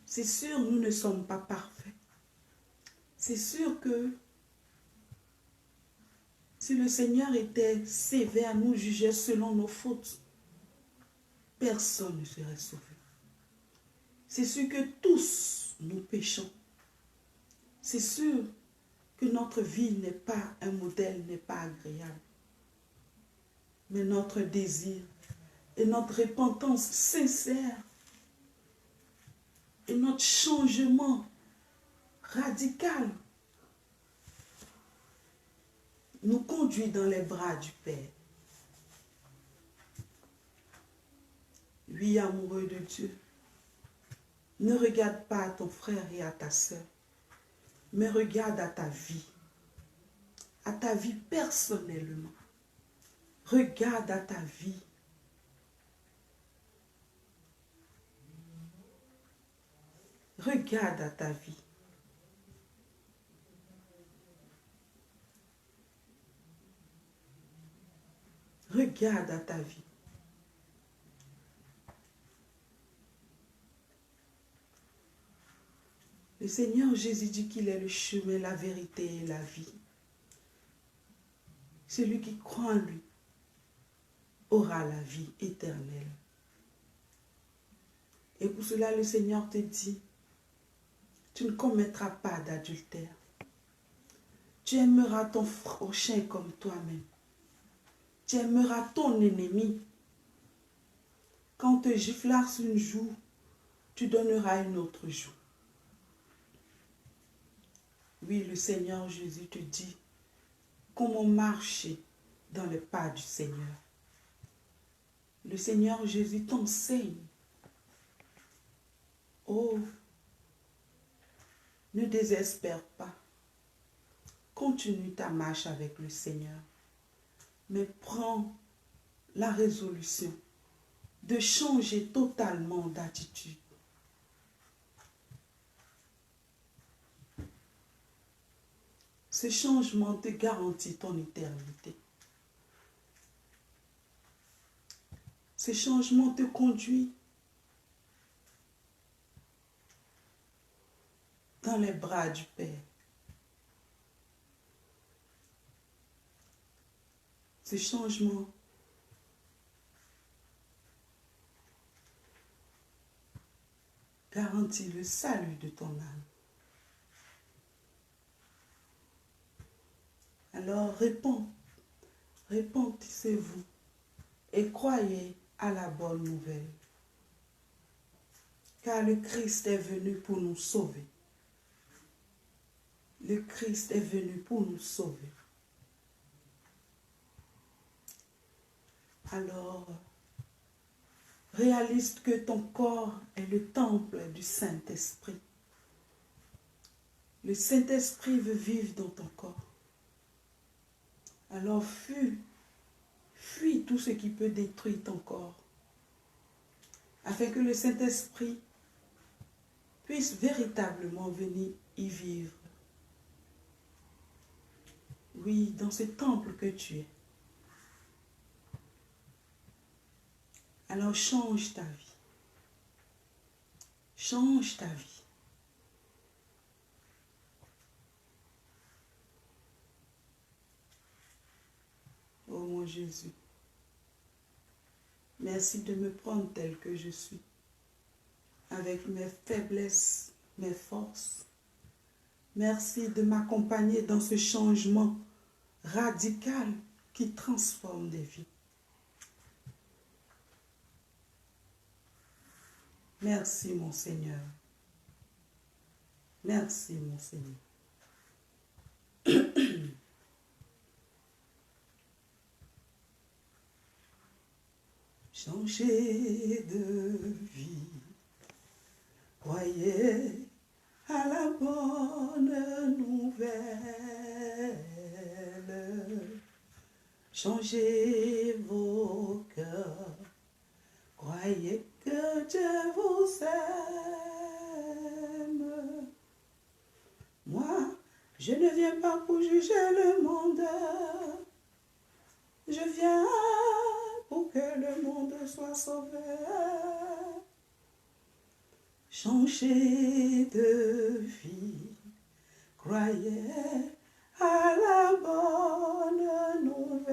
C'est sûr, nous ne sommes pas parfaits. C'est sûr que si le Seigneur était sévère, nous jugeait selon nos fautes, personne ne serait sauvé. C'est sûr que tous nous péchons. C'est sûr que notre vie n'est pas un modèle, n'est pas agréable. Mais notre désir et notre repentance sincère et notre changement radical nous conduit dans les bras du Père. Oui, amoureux de Dieu, ne regarde pas à ton frère et à ta sœur, mais regarde à ta vie personnellement. Regarde à ta vie. Regarde à ta vie. Regarde à ta vie. Le Seigneur Jésus dit qu'il est le chemin, la vérité et la vie. Celui qui croit en lui aura la vie éternelle. Et pour cela, le Seigneur te dit, tu ne commettras pas d'adultère. Tu aimeras ton prochain comme toi-même. Tu aimeras ton ennemi. Quand te giflasse une joue, tu donneras une autre joue. Oui, le Seigneur Jésus te dit comment marcher dans les pas du Seigneur. Le Seigneur Jésus t'enseigne. Oh, ne désespère pas. Continue ta marche avec le Seigneur. Mais prends la résolution de changer totalement d'attitude. Ce changement te garantit ton éternité. Ce changement te conduit dans les bras du Père. Ce changement garantit le salut de ton âme. Alors répentissez-vous et croyez à la bonne nouvelle. Car le Christ est venu pour nous sauver. Le Christ est venu pour nous sauver. Alors, réalise que ton corps est le temple du Saint-Esprit. Le Saint-Esprit veut vivre dans ton corps. Alors, fuis tout ce qui peut détruire ton corps, afin que le Saint-Esprit puisse véritablement venir y vivre. Oui, dans ce temple que tu es. Alors change ta vie. Change ta vie. Oh mon Jésus, merci de me prendre tel que je suis, avec mes faiblesses, mes forces. Merci de m'accompagner dans ce changement radical qui transforme des vies. Merci mon Seigneur. Merci mon Seigneur. Changer de vie, croyez à la bonne nouvelle. Changez vos cœurs, croyez que Dieu vous aime. Moi, je ne viens pas pour juger le monde. Je viens pour que le monde soit sauvé. Changez de vie, croyez à la bonne nouvelle.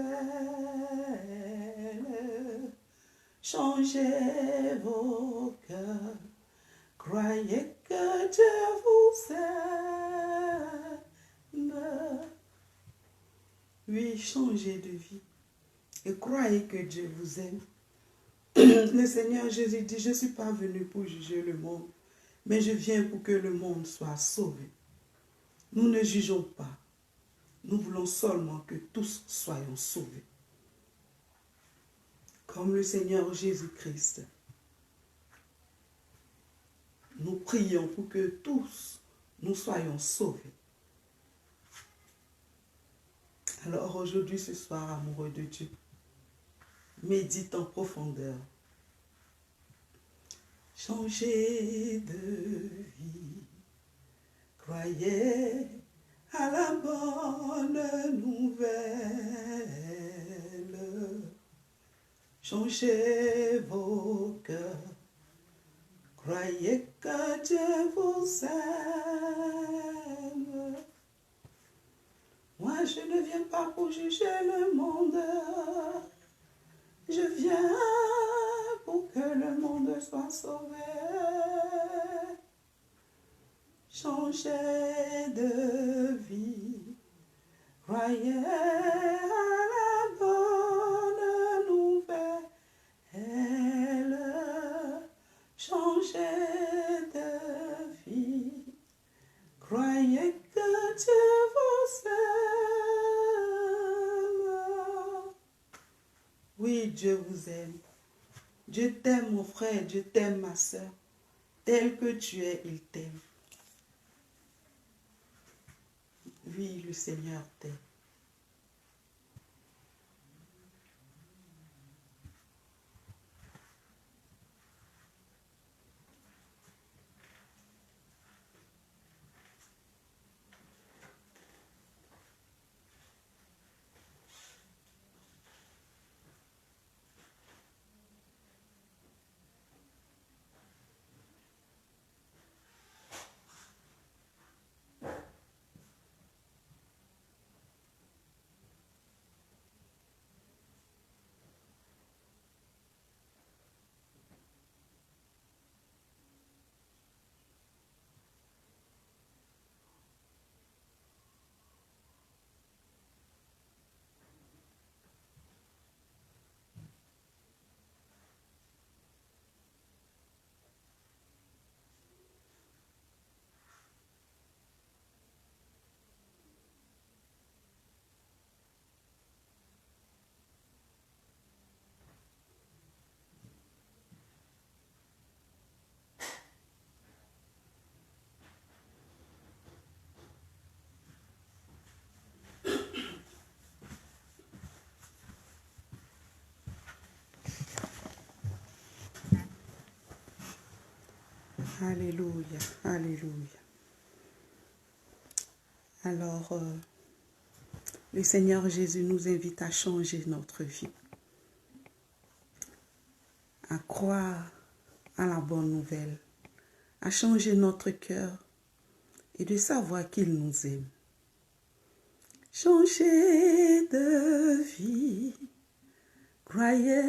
Changez vos cœurs, croyez que Dieu vous aime. Oui, changez de vie et croyez que Dieu vous aime. Le Seigneur Jésus dit, je ne suis pas venu pour juger le monde, mais je viens pour que le monde soit sauvé. Nous ne jugeons pas. Nous voulons seulement que tous soyons sauvés. Comme le Seigneur Jésus-Christ. Nous prions pour que tous nous soyons sauvés. Alors aujourd'hui, ce soir, amoureux de Dieu, médite en profondeur. Changez de vie, croyez à la bonne nouvelle. Changez vos cœurs, croyez que Dieu vous aime. Moi, je ne viens pas pour juger le monde. Je viens pour que le monde soit sauvé. Changez de vie, croyez à la bonne nouvelle. Changez de vie, croyez que Dieu vous aime. Oui, Dieu vous aime. Dieu t'aime, mon frère, Dieu t'aime, ma soeur. Tel que tu es, il t'aime. Oui, le Seigneur t'aime. Alléluia, alléluia. Alors, le Seigneur Jésus nous invite à changer notre vie, à croire à la bonne nouvelle, à changer notre cœur et de savoir qu'il nous aime. Changer de vie, croyez à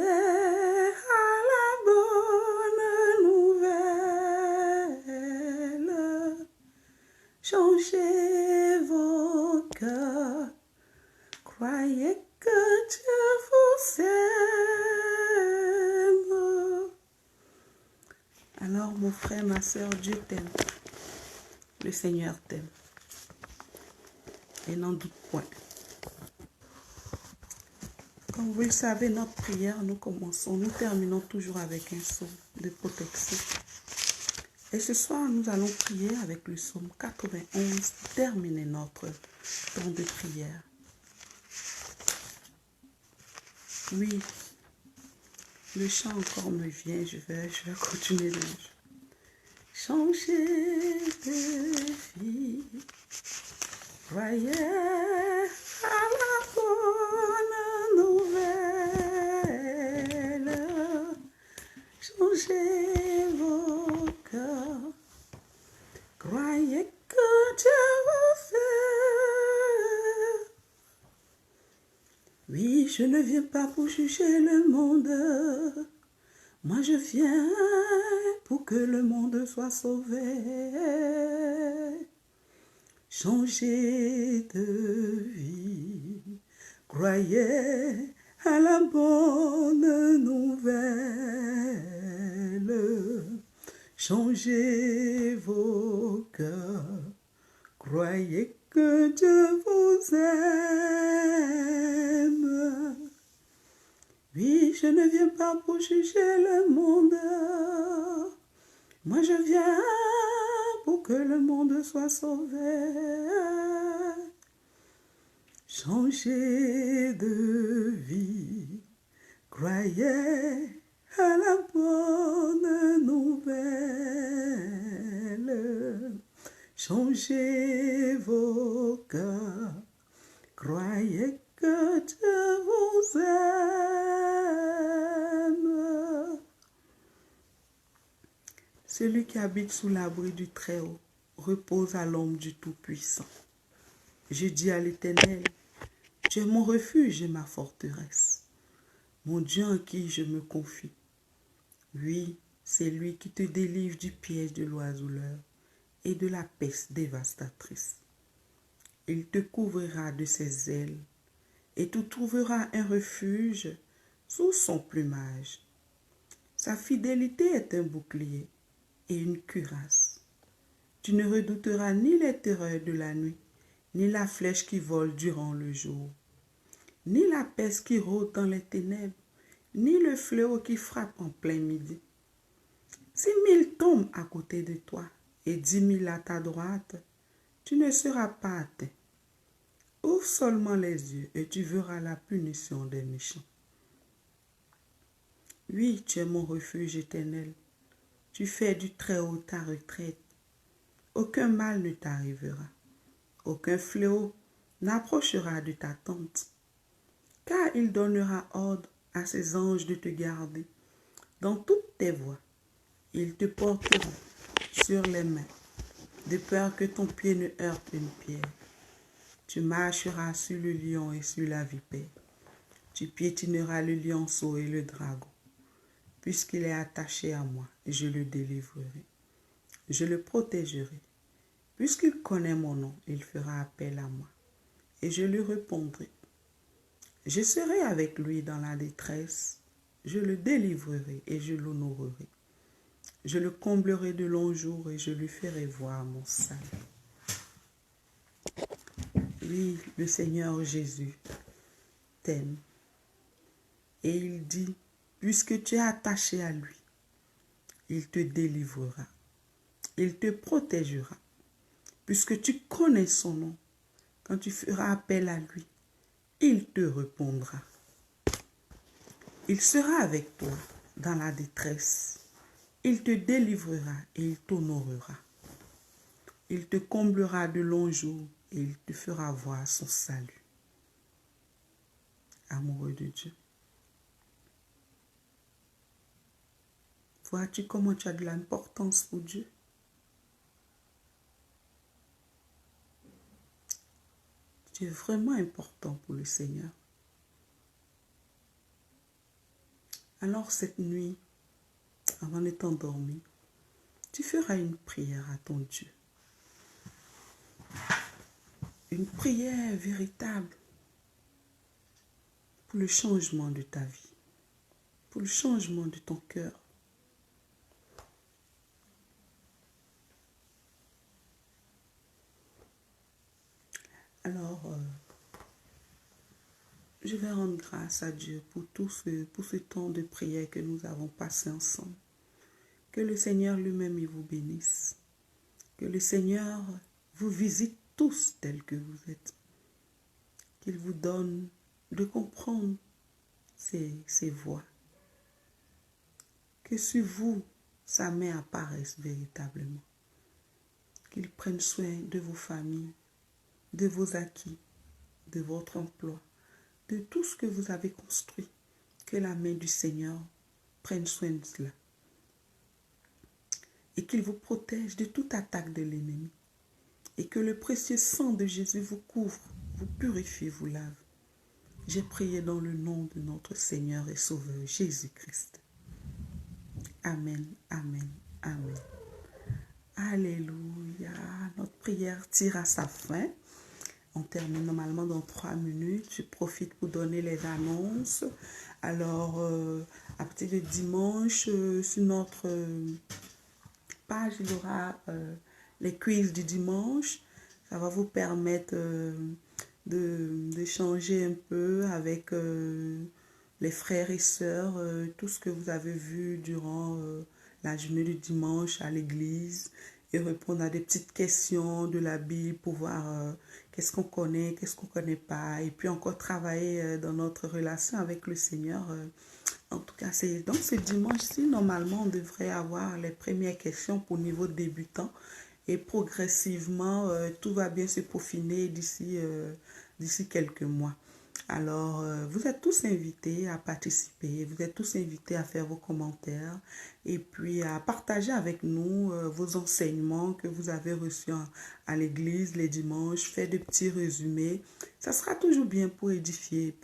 la bonne nouvelle. Changez vos cœurs, croyez que Dieu vous aime. Alors mon frère, ma soeur, Dieu t'aime. Le Seigneur t'aime. Et n'en doute point. Comme vous le savez, notre prière, nous terminons toujours avec un psaume de protection. Et ce soir, nous allons prier avec le psaume 91 pour terminer notre temps de prière. Oui, le chant encore me vient, je vais continuer le chant. Changer de vie, croyez à la bonne nouvelle. Changez vos cœurs, croyez que Dieu vous aime. Oui, je ne viens pas pour juger le monde. Moi, je viens pour que le monde soit sauvé. Changez de vie, croyez à la bonne nouvelle. Changez vos cœurs, croyez que Dieu vous aime. Oui, je ne viens pas pour juger le monde. Moi, je viens pour que le monde soit sauvé. Changez de vie, croyez à la bonne nouvelle. Changez vos cœurs, croyez que Dieu vous aime. Celui qui habite sous l'abri du Très-Haut repose à l'ombre du Tout-Puissant. Je dis à l'Éternel, tu es mon refuge et ma forteresse, mon Dieu en qui je me confie. Oui, c'est lui qui te délivre du piège de l'oiseleur et de la peste dévastatrice. Il te couvrira de ses ailes et tu trouveras un refuge sous son plumage. Sa fidélité est un bouclier et une cuirasse. Tu ne redouteras ni les terreurs de la nuit, ni la flèche qui vole durant le jour, ni la peste qui rôde dans les ténèbres, ni le fléau qui frappe en plein midi. 6 000 tombent à côté de toi et 10 000 à ta droite, tu ne seras pas atteint. Ouvre seulement les yeux et tu verras la punition des méchants. Oui, tu es mon refuge éternel. Tu fais du Très-Haut ta retraite. Aucun mal ne t'arrivera. Aucun fléau n'approchera de ta tente. Car il donnera ordre à ses anges de te garder dans toutes tes voies. Ils te porteront sur les mains, de peur que ton pied ne heurte une pierre. Tu marcheras sur le lion et sur la vipère. Tu piétineras le lionceau et le dragon. Puisqu'il est attaché à moi, je le délivrerai. Je le protégerai. Puisqu'il connaît mon nom, il fera appel à moi. Et je lui répondrai. Je serai avec lui dans la détresse. Je le délivrerai et je l'honorerai. Je le comblerai de longs jours et je lui ferai voir mon salut. Oui, le Seigneur Jésus t'aime. Et il dit, puisque tu es attaché à lui, il te délivrera. Il te protégera. Puisque tu connais son nom, quand tu feras appel à lui, il te répondra. Il sera avec toi dans la détresse. Il te délivrera et il t'honorera. Il te comblera de longs jours et il te fera voir son salut. Amoureux de Dieu. Vois-tu comment tu as de l'importance pour Dieu? Tu es vraiment important pour le Seigneur. Alors cette nuit, avant de t'endormir, tu feras une prière à ton Dieu. Une prière véritable pour le changement de ta vie, pour le changement de ton cœur. Alors, je vais rendre grâce à Dieu pour ce temps de prière que nous avons passé ensemble. Que le Seigneur lui-même vous bénisse. Que le Seigneur vous visite tous tels que vous êtes. Qu'il vous donne de comprendre ses voies. Que sur vous, sa main apparaisse véritablement. Qu'il prenne soin de vos familles, de vos acquis, de votre emploi, de tout ce que vous avez construit. Que la main du Seigneur prenne soin de cela. Et qu'il vous protège de toute attaque de l'ennemi. Et que le précieux sang de Jésus vous couvre, vous purifie, vous lave. J'ai prié dans le nom de notre Seigneur et Sauveur Jésus-Christ. Amen, amen, amen. Alléluia. Notre prière tire à sa fin. On termine normalement dans 3 minutes. Je profite pour donner les annonces. Alors, à partir de dimanche, sur notre page, il y aura les quiz du dimanche. Ça va vous permettre d'échanger un peu avec les frères et sœurs, tout ce que vous avez vu durant la journée du dimanche à l'église et répondre à des petites questions de la Bible pour voir qu'est-ce qu'on connaît, qu'est-ce qu'on ne connaît pas, et puis encore travailler dans notre relation avec le Seigneur. En tout cas, donc ce dimanche-ci, normalement, on devrait avoir les premières questions pour niveau débutant et progressivement, tout va bien se peaufiner d'ici quelques mois. Alors, vous êtes tous invités à participer, vous êtes tous invités à faire vos commentaires et puis à partager avec nous vos enseignements que vous avez reçus à l'église les dimanches, faire des petits résumés. Ça sera toujours bien pour édifier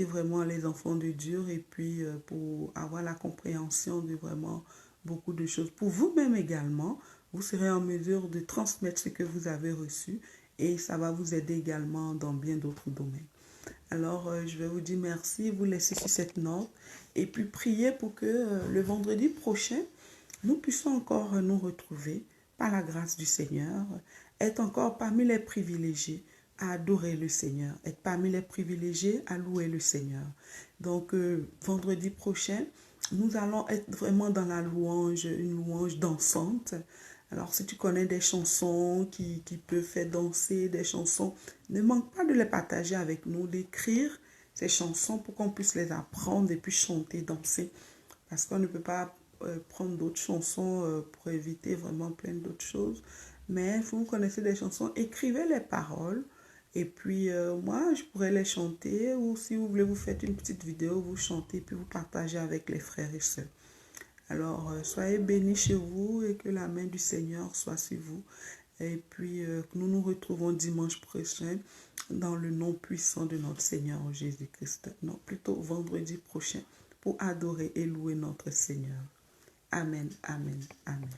vraiment les enfants de Dieu et puis pour avoir la compréhension de vraiment beaucoup de choses. Pour vous-même également, vous serez en mesure de transmettre ce que vous avez reçu et ça va vous aider également dans bien d'autres domaines. Alors, je vais vous dire merci, vous laisser sur cette note et puis prier pour que le vendredi prochain, nous puissions encore nous retrouver par la grâce du Seigneur, être encore parmi les privilégiés à adorer le Seigneur, être parmi les privilégiés à louer le Seigneur. Donc, vendredi prochain, nous allons être vraiment dans la louange, une louange dansante. Alors, si tu connais des chansons qui peuvent faire danser, des chansons, ne manque pas de les partager avec nous, d'écrire ces chansons pour qu'on puisse les apprendre et puis chanter, danser. Parce qu'on ne peut pas prendre d'autres chansons pour éviter vraiment plein d'autres choses. Mais si vous connaissez des chansons, écrivez les paroles. Et puis, moi, je pourrais les chanter. Ou si vous voulez, vous faites une petite vidéo, vous chantez, puis vous partagez avec les frères et sœurs. Alors, soyez bénis chez vous et que la main du Seigneur soit sur vous. Et puis, que nous nous retrouvons dimanche prochain dans le nom puissant de notre Seigneur Jésus-Christ. Non, plutôt vendredi prochain pour adorer et louer notre Seigneur. Amen, amen, amen.